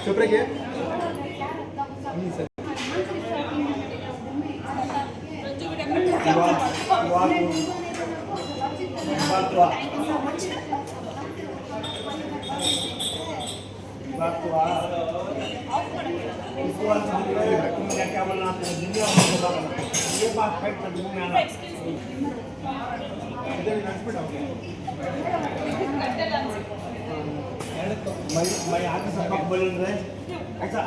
ಚೊಪ್ರಿಗೆ क्या बोलना दुनिया ये बात फाइट कर दूंगा मैं आगे सब बोल रहे ऐसा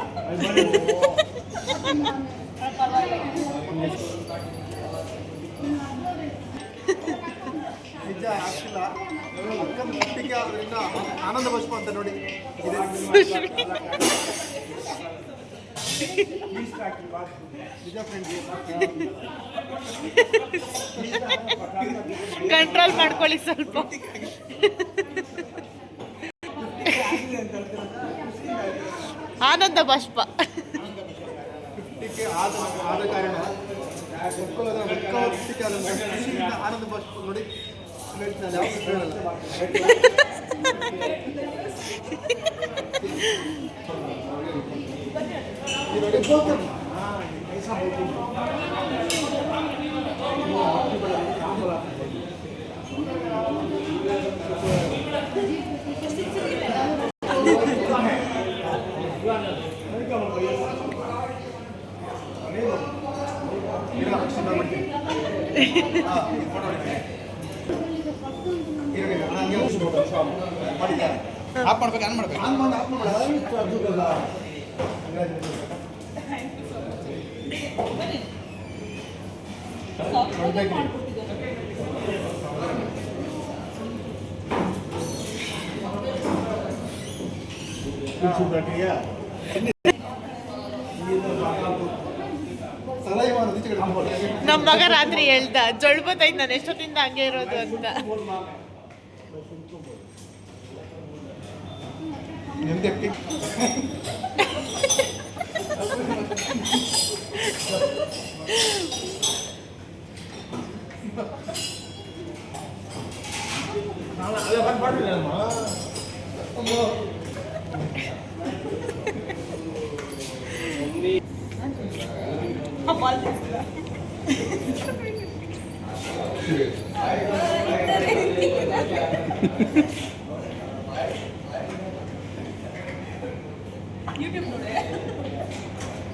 ನಿಜ ಆಗ್ತಿಲ್ಲ ಅಕ್ಕನ ಮುಟ್ಟಿಗೆ ಆದ್ರಿಂದ ಆನಂದ ಬಸ್ಪ ಅಂತ ನೋಡಿ ಕಂಟ್ರೋಲ್ ಮಾಡ್ಕೊಳ್ಳಿ ಸ್ವಲ್ಪ. ಆನಂದ ಬಾಷ್ಪ ಆದ ಕಾರಣ ಆನಂದ ಬಾಷ್ಪ ನೋಡಿ ಆಫ್ ಮಾಡ್ಬೇಕು ಆನ್ ಮಾಡ್ಬೇಕು ನಮ್ಮ ಮಗ ರಾತ್ರಿ ಹೇಳ್ದ ಜೊಳ್ಬತ್ತೈದು ನಾನು ಎಷ್ಟೊತ್ತಿಂದ ಹಂಗೆ ಇರೋದು ಅಂತ.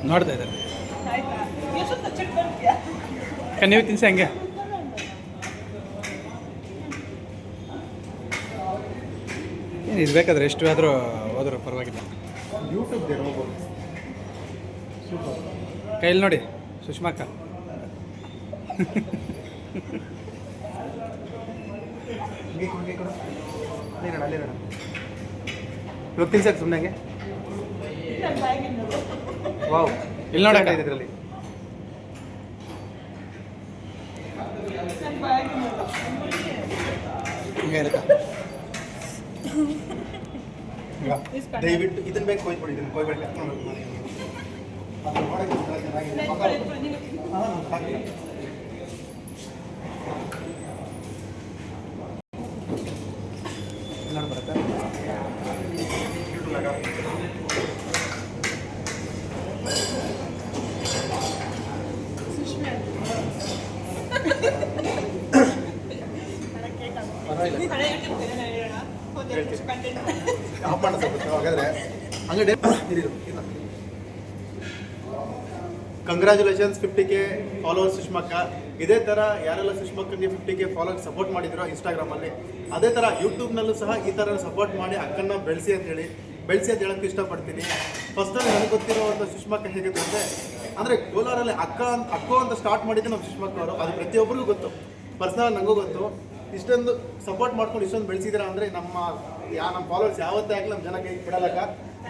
ನೋಡ್ತಾ ಇದ್ದಾರೆ ನೀವು ತಿನ್ಸಿ ಹಂಗೆ ಏನು ಇರಬೇಕಾದ್ರೆ ಎಷ್ಟು ಆದರೂ ಹೋದ್ರು ಪರವಾಗಿಲ್ಲ. ಯೂಟ್ಯೂಬ್ ಕೈಲಿ ನೋಡಿ ಸುಷ್ಮಾಕ್ಕ ಇವಾಗ ತಿನ್ಸಕ್ಕೆ ಸುಮ್ಮನೆ ವಾವ್ ಇಲ್ಲಿ ನೋಡಕ್ಕ ಇದರಲ್ಲಿ ದಯವಿಟ್ಟು ಇದನ್ನ ಬೇಕು ಕೊಯ್ಕೊಡಿ, ಇದನ್ನ ಕೊಯ್ಬೇಡಿ ಬರುತ್ತೆ. ಹಾಗಾದ್ರೆ ಅಂಗಡಿ ಕಂಗ್ರ್ಯಾಚುಲೇಷನ್ಸ್ 50K ಫಾಲೋವರ್ಸ್ ಸುಷ್ಮಕ್ಕ. ಇದೇ ಥರ ಯಾರೆಲ್ಲ ಸುಷ್ಮಕ್ಕನಿಗೆ 50K ಫಾಲೋವರ್ಸ್ ಸಪೋರ್ಟ್ ಮಾಡಿದ್ರು ಇನ್ಸ್ಟಾಗ್ರಾಮಲ್ಲಿ, ಅದೇ ಥರ ಯೂಟ್ಯೂಬ್ನಲ್ಲೂ ಸಹ ಈ ಥರ ಸಪೋರ್ಟ್ ಮಾಡಿ ಅಕ್ಕನ್ನ ಬೆಳೆಸಿ ಅಂತ ಹೇಳೋಕ್ಕೆ ಇಷ್ಟಪಡ್ತೀನಿ. ಫಸ್ಟಲ್ಲಿ ನನಗೆ ಗೊತ್ತಿರೋವಂಥ ಸುಷ್ಮಕ್ಕ ಹೇಗಿದೆ ಅಂದರೆ ಕೋಲಾರಲ್ಲಿ ಅಕ್ಕೋ ಅಂತ ಸ್ಟಾರ್ಟ್ ಮಾಡಿದ್ದು ನಮ್ಮ ಸುಷ್ಮಕ್ಕ ಅವರು. ಅದು ಪ್ರತಿಯೊಬ್ಬರಿಗೂ ಗೊತ್ತು, ಪರ್ಸನಲ್ ನನಗೂ ಗೊತ್ತು. ಇಷ್ಟೊಂದು ಸಪೋರ್ಟ್ ಮಾಡ್ಕೊಂಡು ಇಷ್ಟೊಂದು ಬೆಳೆಸಿದ್ದೀರಾ ಅಂದರೆ ನಮ್ಮ ಫಾಲೋವರ್ಸ್ ಯಾವತ್ತೇ ಆಗಲಿ ನಮ್ಮ ಜನಕ್ಕೆ ಬಿಡಲಕ್ಕ.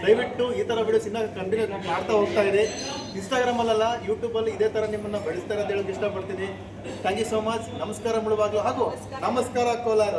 ದಯವಿಟ್ಟು ಈ ಥರ ವಿಡಿಯೋಸ್ ಇನ್ನೂ ಕಂಟಿನ್ಯೂ ಮಾಡ್ತಾ ಹೋಗ್ತಾ ಇದೆ. ಇನ್ಸ್ಟಾಗ್ರಾಮಲ್ಲ ಯೂಟ್ಯೂಬಲ್ಲಿ ಇದೇ ಥರ ನಿಮ್ಮನ್ನು ಬೆಳೆಸ್ತಾರೆ ಅಂತ ಹೇಳೋಕ್ಕೆ ಇಷ್ಟಪಡ್ತೀನಿ. Thank you so much. ನಮಸ್ಕಾರ ಮುಳುವಾಗಲು ಹಾಗೂ ನಮಸ್ಕಾರ ಕೋಲಾರ.